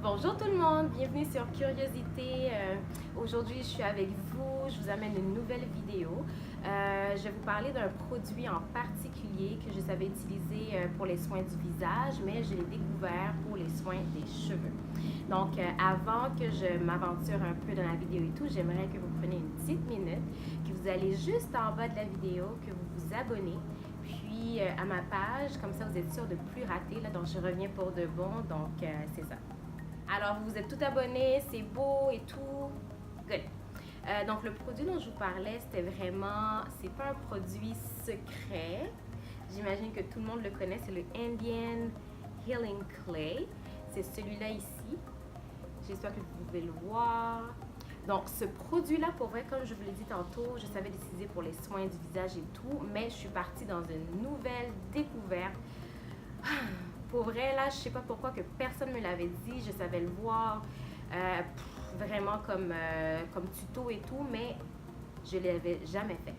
Bonjour tout le monde, bienvenue sur Curiosité. Aujourd'hui, je suis avec vous, je vous amène une nouvelle vidéo. Je vais vous parler d'un produit en particulier que je savais utiliser pour les soins du visage, mais je l'ai découvert pour les soins des cheveux. Donc, avant que je m'aventure un peu dans la vidéo et tout, j'aimerais que vous preniez une petite minute, que vous allez juste en bas de la vidéo, que vous vous abonnez, puis à ma page, comme ça vous êtes sûr de ne plus rater, là, donc je reviens pour de bon, donc c'est ça. Alors, vous êtes tout abonnés, c'est beau et tout. Good. Donc, le produit dont je vous parlais, c'était vraiment... C'est pas un produit secret. J'imagine que tout le monde le connaît. C'est le Indian Healing Clay. C'est celui-là ici. J'espère que vous pouvez le voir. Donc, ce produit-là, pour vrai, comme je vous l'ai dit tantôt, je savais l'utiliser pour les soins du visage et tout, mais je suis partie dans une nouvelle découverte. Pour vrai, là, je sais pas pourquoi que personne me l'avait dit, je savais le voir vraiment comme tuto et tout, mais je ne l'avais jamais fait.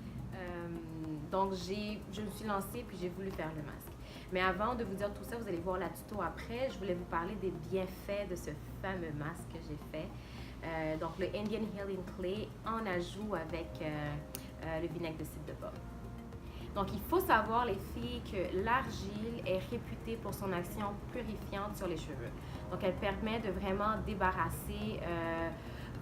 Donc, je me suis lancée puis j'ai voulu faire le masque. Mais avant de vous dire tout ça, vous allez voir la tuto après. Je voulais vous parler des bienfaits de ce fameux masque que j'ai fait. Donc, le Indian Healing Clay en ajout avec le vinaigre de cidre de pomme. Donc, il faut savoir, les filles, que l'argile est réputée pour son action purifiante sur les cheveux. Donc, elle permet de vraiment débarrasser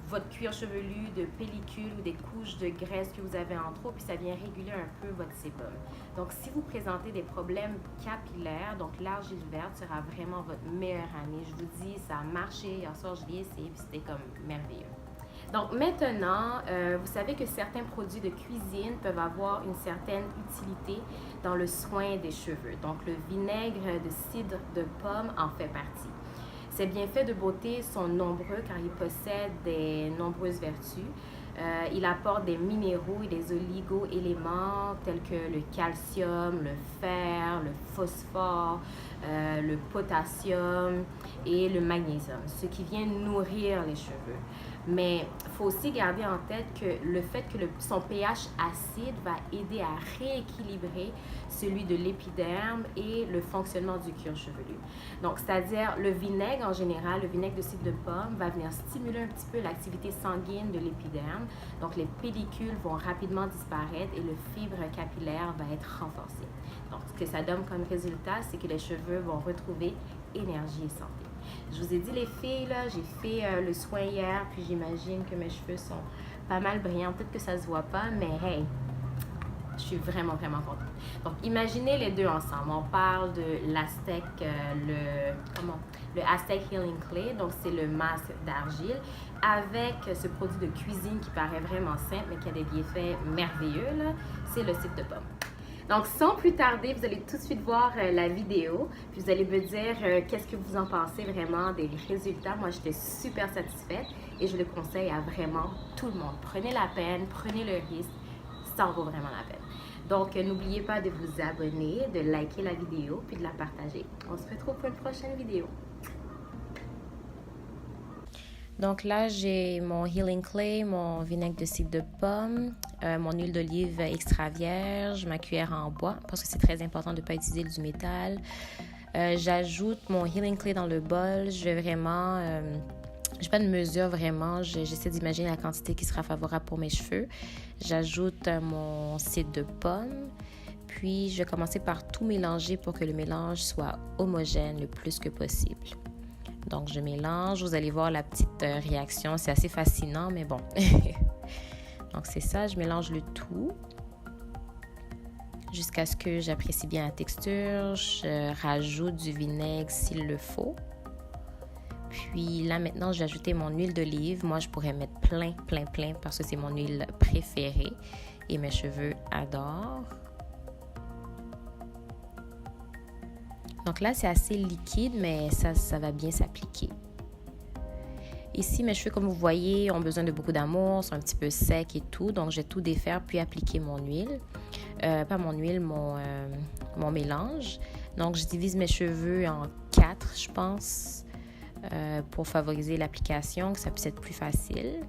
votre cuir chevelu de pellicules ou des couches de graisse que vous avez en trop, puis ça vient réguler un peu votre sébum. Donc, si vous présentez des problèmes capillaires, donc l'argile verte sera vraiment votre meilleure amie. Je vous dis, ça a marché. Hier soir, je l'ai essayé, puis c'était comme merveilleux. Donc maintenant, vous savez que certains produits de cuisine peuvent avoir une certaine utilité dans le soin des cheveux. Donc le vinaigre de cidre de pomme en fait partie. Ses bienfaits de beauté sont nombreux car il possède des nombreuses vertus. Il apporte des minéraux et des oligo-éléments tels que le calcium, le fer, le phosphore, le potassium et le magnésium, ce qui vient nourrir les cheveux. Mais il faut aussi garder en tête que le fait que son pH acide va aider à rééquilibrer celui de l'épiderme et le fonctionnement du cuir chevelu. Donc, c'est-à-dire le vinaigre en général, le vinaigre de cidre de pomme va venir stimuler un petit peu l'activité sanguine de l'épiderme. Donc, les pellicules vont rapidement disparaître et le fibre capillaire va être renforcé. Donc, ce que ça donne comme résultat, c'est que les cheveux vont retrouver énergie et santé. Je vous ai dit, les filles, là, j'ai fait le soin hier, puis j'imagine que mes cheveux sont pas mal brillants. Peut-être que ça se voit pas, mais hey, je suis vraiment, vraiment contente. Donc, imaginez les deux ensemble. On parle de l'Aztec, le Aztec Healing Clay. Donc, c'est le masque d'argile avec ce produit de cuisine qui paraît vraiment simple, mais qui a des bienfaits merveilleux, là. C'est le cidre de pomme. Donc, sans plus tarder, vous allez tout de suite voir la vidéo, puis vous allez me dire qu'est-ce que vous en pensez vraiment des résultats. Moi, j'étais super satisfaite et je le conseille à vraiment tout le monde. Prenez la peine, prenez le risque, ça en vaut vraiment la peine. Donc, n'oubliez pas de vous abonner, de liker la vidéo, puis de la partager. On se retrouve pour une prochaine vidéo. Donc là, j'ai mon Healing Clay, mon vinaigre de cidre de pomme, mon huile d'olive extra vierge, ma cuillère en bois, parce que c'est très important de ne pas utiliser du métal. J'ajoute mon Healing Clay dans le bol. Je vais vraiment... je n'ai pas de mesure vraiment. J'essaie d'imaginer la quantité qui sera favorable pour mes cheveux. J'ajoute mon cidre de pomme. Puis, je vais commencer par tout mélanger pour que le mélange soit homogène le plus que possible. Donc, je mélange. Vous allez voir la petite réaction. C'est assez fascinant, mais bon. Donc, c'est ça. Je mélange le tout jusqu'à ce que j'apprécie bien la texture. Je rajoute du vinaigre s'il le faut. Puis là, maintenant, j'ai ajouté mon huile d'olive. Moi, je pourrais mettre plein parce que c'est mon huile préférée et mes cheveux adorent. Donc là, c'est assez liquide, mais ça va bien s'appliquer. Ici, mes cheveux, comme vous voyez, ont besoin de beaucoup d'amour, sont un petit peu secs et tout. Donc, je vais tout défaire puis appliquer mon huile. Pas mon huile, mon mélange. Donc, je divise mes cheveux en 4, je pense, pour favoriser l'application, que ça puisse être plus facile.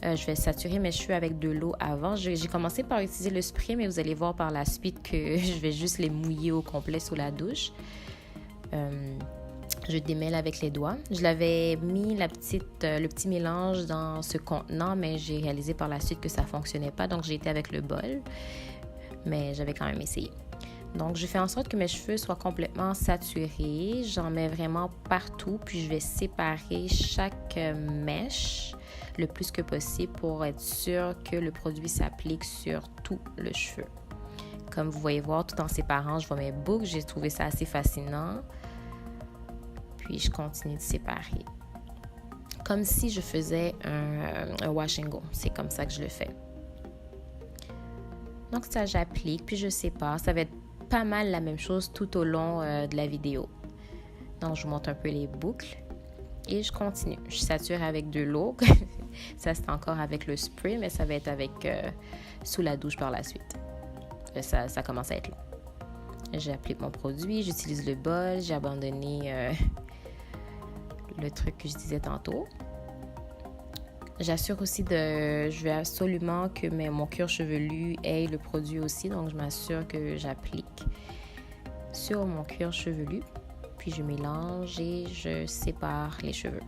Je vais saturer mes cheveux avec de l'eau avant. J'ai commencé par utiliser le spray, mais vous allez voir par la suite que je vais juste les mouiller au complet sous la douche. Je démêle avec les doigts. Je l'avais mis le petit mélange dans ce contenant, mais j'ai réalisé par la suite que ça ne fonctionnait pas. Donc, j'ai été avec le bol, mais j'avais quand même essayé. Donc, je fais en sorte que mes cheveux soient complètement saturés. J'en mets vraiment partout, puis je vais séparer chaque mèche le plus que possible pour être sûr que le produit s'applique sur tout le cheveu. Comme vous voyez voir, tout en séparant, je vois mes boucles. J'ai trouvé ça assez fascinant. Puis, je continue de séparer. Comme si je faisais un wash and go. C'est comme ça que je le fais. Donc, ça, j'applique, puis je sépare. Ça va être pas mal la même chose tout au long de la vidéo. Donc, je vous montre un peu les boucles. Et je continue. Je sature avec de l'eau. Ça, c'est encore avec le spray, mais ça va être avec sous la douche par la suite. Ça commence à être long. J'applique mon produit, j'utilise le bol, j'ai abandonné le truc que je disais tantôt. J'assure aussi je veux absolument que mon cuir chevelu ait le produit aussi, donc je m'assure que j'applique sur mon cuir chevelu, puis je mélange et je sépare les cheveux.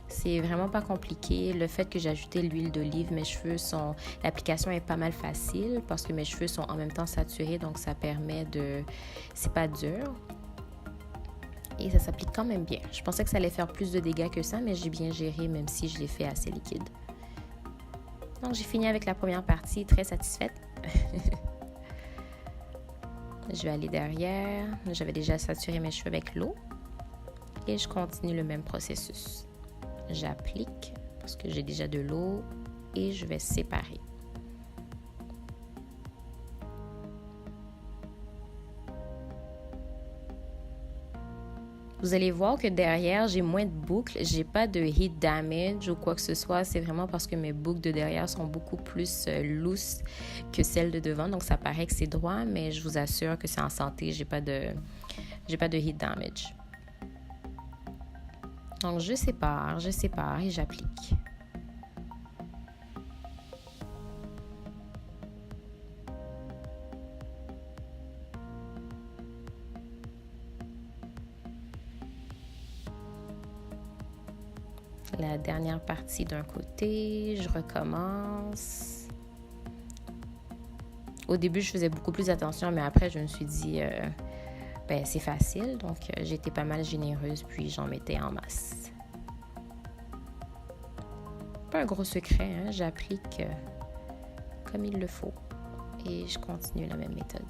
C'est vraiment pas compliqué. Le fait que j'ai ajouté l'huile d'olive, l'application est pas mal facile parce que mes cheveux sont en même temps saturés, donc ça permet c'est pas dur. Et ça s'applique quand même bien. Je pensais que ça allait faire plus de dégâts que ça, mais j'ai bien géré même si je l'ai fait assez liquide. Donc j'ai fini avec la première partie, très satisfaite. Je vais aller derrière. J'avais déjà saturé mes cheveux avec l'eau. Et je continue le même processus. J'applique parce que j'ai déjà de l'eau et je vais séparer. Vous allez voir que derrière, j'ai moins de boucles. J'ai pas de heat damage ou quoi que ce soit. C'est vraiment parce que mes boucles de derrière sont beaucoup plus loose que celles de devant. Donc, ça paraît que c'est droit, mais je vous assure que c'est en santé. J'ai pas de heat damage. Donc, je sépare et j'applique. La dernière partie d'un côté, je recommence. Au début, je faisais beaucoup plus attention, mais après, je me suis dit, c'est facile. Donc, j'ai été pas mal généreuse, puis j'en mettais en masse. Pas un gros secret, hein? J'applique comme il le faut. Et je continue la même méthode.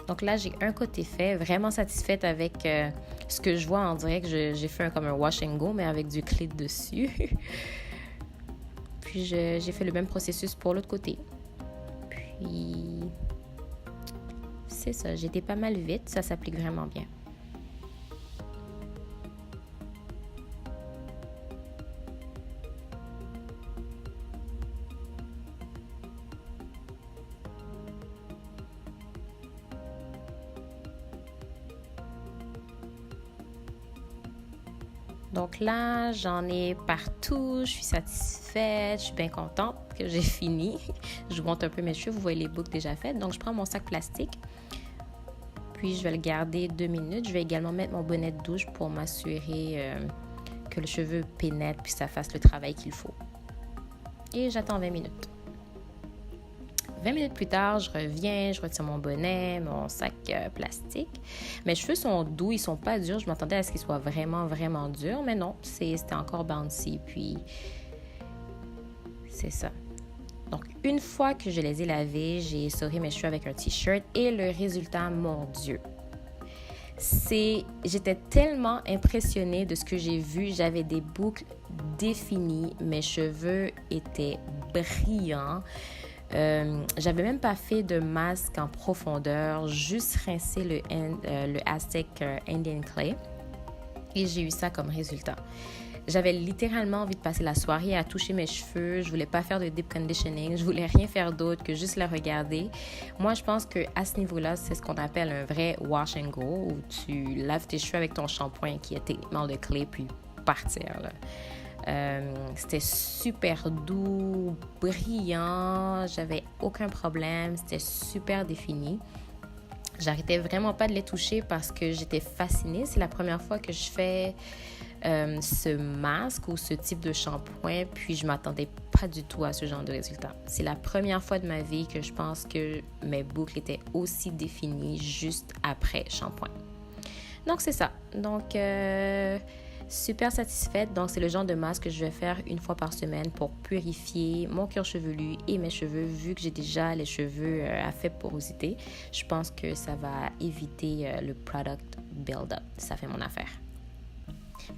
Donc là, j'ai un côté fait, vraiment satisfaite avec ce que je vois. On dirait que j'ai fait comme un wash and go, mais avec du clit dessus. Puis j'ai fait le même processus pour l'autre côté. Puis c'est ça, j'étais pas mal vite, ça s'applique vraiment bien. Donc là, j'en ai partout, je suis satisfaite, je suis bien contente que j'ai fini. Je vous montre un peu mes cheveux, vous voyez les boucles déjà faites. Donc je prends mon sac plastique, puis je vais le garder 2 minutes. Je vais également mettre mon bonnet de douche pour m'assurer que le cheveu pénètre puis ça fasse le travail qu'il faut. Et j'attends 20 minutes. 20 minutes plus tard, je reviens, je retire mon bonnet, mon sac plastique. Mes cheveux sont doux, ils sont pas durs. Je m'attendais à ce qu'ils soient vraiment, vraiment durs, mais non, c'était encore bouncy. Puis, c'est ça. Donc, une fois que je les ai lavés, j'ai essoré mes cheveux avec un t-shirt et le résultat, mon Dieu. J'étais tellement impressionnée de ce que j'ai vu. J'avais des boucles définies, mes cheveux étaient brillants. J'avais même pas fait de masque en profondeur, juste rincé le Aztec Indian Clay et j'ai eu ça comme résultat. J'avais littéralement envie de passer la soirée à toucher mes cheveux. Je voulais pas faire de deep conditioning. Je voulais rien faire d'autre que juste la regarder. Moi, je pense qu'à ce niveau-là, c'est ce qu'on appelle un vrai wash and go, où tu laves tes cheveux avec ton shampoing qui est techniquement le clé, puis partir, là. C'était super doux, brillant, j'avais aucun problème, c'était super défini. J'arrêtais vraiment pas de les toucher parce que j'étais fascinée. C'est la première fois que je fais ce masque ou ce type de shampoing, puis je m'attendais pas du tout à ce genre de résultat. C'est la première fois de ma vie que je pense que mes boucles étaient aussi définies juste après shampoing. Donc, c'est ça. Donc, super satisfaite. Donc, c'est le genre de masque que je vais faire une fois par semaine pour purifier mon cuir chevelu et mes cheveux. Vu que j'ai déjà les cheveux à faible porosité, je pense que ça va éviter le product build-up. Ça fait mon affaire.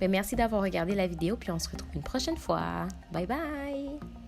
Mais merci d'avoir regardé la vidéo, puis on se retrouve une prochaine fois. Bye bye!